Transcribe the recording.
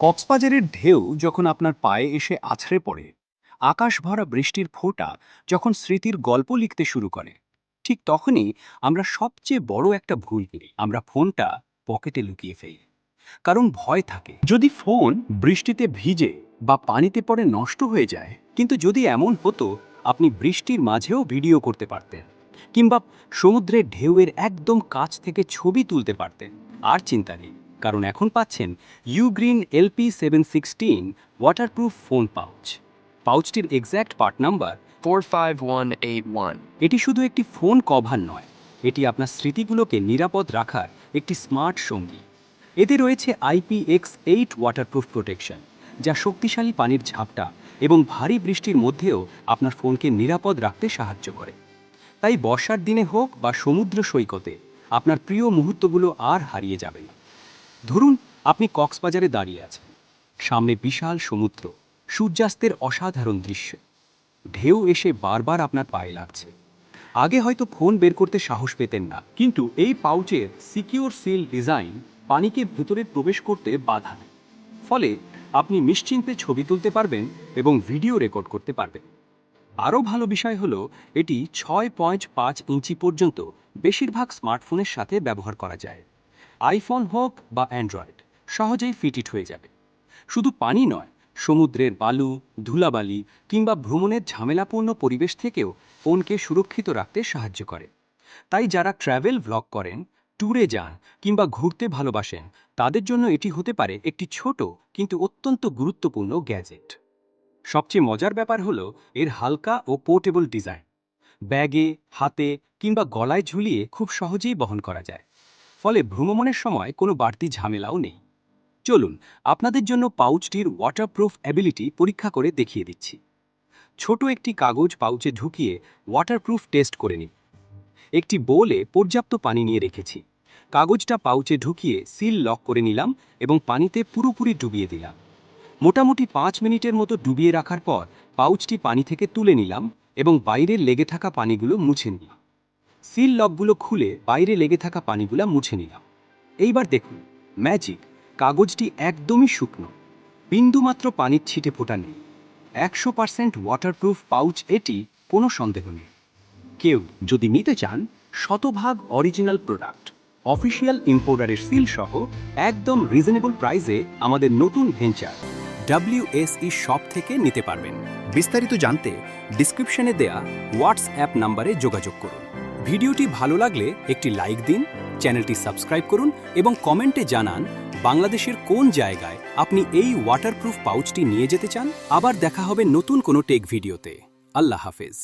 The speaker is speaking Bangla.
কক্সবাজারের ঢেউ যখন আপনার পায়ে এসে আছড়ে পড়ে, আকাশ ভরা বৃষ্টির ফোঁটা যখন স্মৃতির গল্প লিখতে শুরু করে, ঠিক তখনই আমরা সবচেয়ে বড় একটা ভুল করি। আমরা ফোনটা পকেটে লুকিয়ে ফেলি, কারণ ভয় থাকে যদি ফোন বৃষ্টিতে ভিজে বা পানিতে পড়ে নষ্ট হয়ে যায়। কিন্তু যদি এমন হতো আপনি বৃষ্টির মাঝেও ভিডিও করতে পারতেন, কিংবা সমুদ্রের ঢেউয়ের একদম কাছ থেকে ছবি তুলতে পারতেন, আর চিন্তা নেই, কারণ এখন পাচ্ছেন Ugreen LP716 waterproof phone pouch. পাউচটির এক্স্যাক্ট পার্ট নাম্বার 45181. এটি শুধু একটি ফোন কভার নয়, এটি আপনার স্মৃতিগুলোকে নিরাপদ রাখার একটি স্মার্ট সঙ্গী। এতে রয়েছে IPX8 ওয়াটারপ্রুফ প্রোটেকশন, যা শক্তিশালী পানির ঝাপটা এবং ভারী বৃষ্টির মধ্যেও আপনার ফোনকে নিরাপদ রাখতে সাহায্য করে। তাই বর্ষার দিনে হোক বা সমুদ্র সৈকতে, আপনার প্রিয় মুহূর্তগুলো আর হারিয়ে যাবে না। ধরুন আপনি কক্সবাজারে দাঁড়িয়ে আছেন, সামনে বিশাল সমুদ্র, সূর্যাস্তের অসাধারণ দৃশ্য, ঢেউ এসে বারবার আপনার পায়ে লাগছে। আগে হয়তো ফোন বের করতে সাহস পেতেন না, কিন্তু এই পাউচের সিকিউর সিল ডিজাইন পানিকে ভেতরে প্রবেশ করতে বাধা দেয়। ফলে আপনি নিশ্চিন্তে ছবি তুলতে পারবেন এবং ভিডিও রেকর্ড করতে পারবেন। আরও ভালো বিষয় হলো, এটি 6.5 ইঞ্চি পর্যন্ত বেশিরভাগ স্মার্টফোনের সাথে ব্যবহার করা যায়। আইফোন হোক বা অ্যান্ড্রয়েড, সহজেই ফিট হয়ে যাবে। শুধু পানি নয়, সমুদ্রের বালু, ধুলাবালি কিংবা ভ্রমণের ঝামেলাপূর্ণ পরিবেশ থেকেও ফোনকে সুরক্ষিত রাখতে সাহায্য করে। তাই যারা ট্র্যাভেল ভ্লগ করেন, ট্যুরে যান কিংবা ঘুরতে ভালোবাসেন, তাদের জন্য এটি হতে পারে একটি ছোট কিন্তু অত্যন্ত গুরুত্বপূর্ণ গ্যাজেট। সবচেয়ে মজার ব্যাপার হলো এর হালকা ও পোর্টেবল ডিজাইন। ব্যাগে, হাতে কিংবা গলায় ঝুলিয়ে খুব সহজেই বহন করা যায়। ফলে ভ্রমণের সময় কোনো বাড়তি ঝামেলাও নেই। চলুন আপনাদের জন্য পাউচটির ওয়াটারপ্রুফ অ্যাবিলিটি পরীক্ষা করে দেখিয়ে দিচ্ছি। ছোট একটি কাগজ পাউচে ঢুকিয়ে ওয়াটারপ্রুফ টেস্ট করে নিন। একটি বোলে পর্যাপ্ত পানি নিয়ে রেখেছি। কাগজটা পাউচে ঢুকিয়ে সিল লক করে নিলাম এবং পানিতে পুরোপুরি ডুবিয়ে দিলাম। মোটামুটি 5 মিনিটের মতো ডুবিয়ে রাখার পর পাউচটি পানি থেকে তুলে নিলাম এবং বাইরের লেগে থাকা পানিগুলো মুছে নিলাম। সিল লকগুলো খুলে বাইরে লেগে থাকা পানিগুলো মুছে নিলাম। এইবার দেখুন ম্যাজিক, কাগজটি একদমই শুকনো, বিন্দুমাত্র পানির ছিটে ফোটা নেই। 100% ওয়াটারপ্রুফ পাউচ, এটি কোনো সন্দেহ নেই। কেউ যদি নিতে চান শতভাগ অরিজিনাল প্রোডাক্ট, অফিসিয়াল ইম্পোর্টারের সিল সহ একদম রিজনেবল প্রাইসে আমাদের নতুন ভেঞ্চার WSE শপ থেকে নিতে পারবেন। বিস্তারিত জানতে ডিসক্রিপশনে দেয়া হোয়াটসঅ্যাপ নাম্বারে যোগাযোগ করুন। ভিডিওটি ভালো লাগলে একটি লাইক দিন, চ্যানেলটি সাবস্ক্রাইব করুন এবং কমেন্টে জানান বাংলাদেশের কোন জায়গায় আপনি এই ওয়াটারপ্রুফ পাউচটি নিয়ে যেতে চান। আবার দেখা হবে নতুন কোনো টেক ভিডিওতে। আল্লাহ হাফেজ।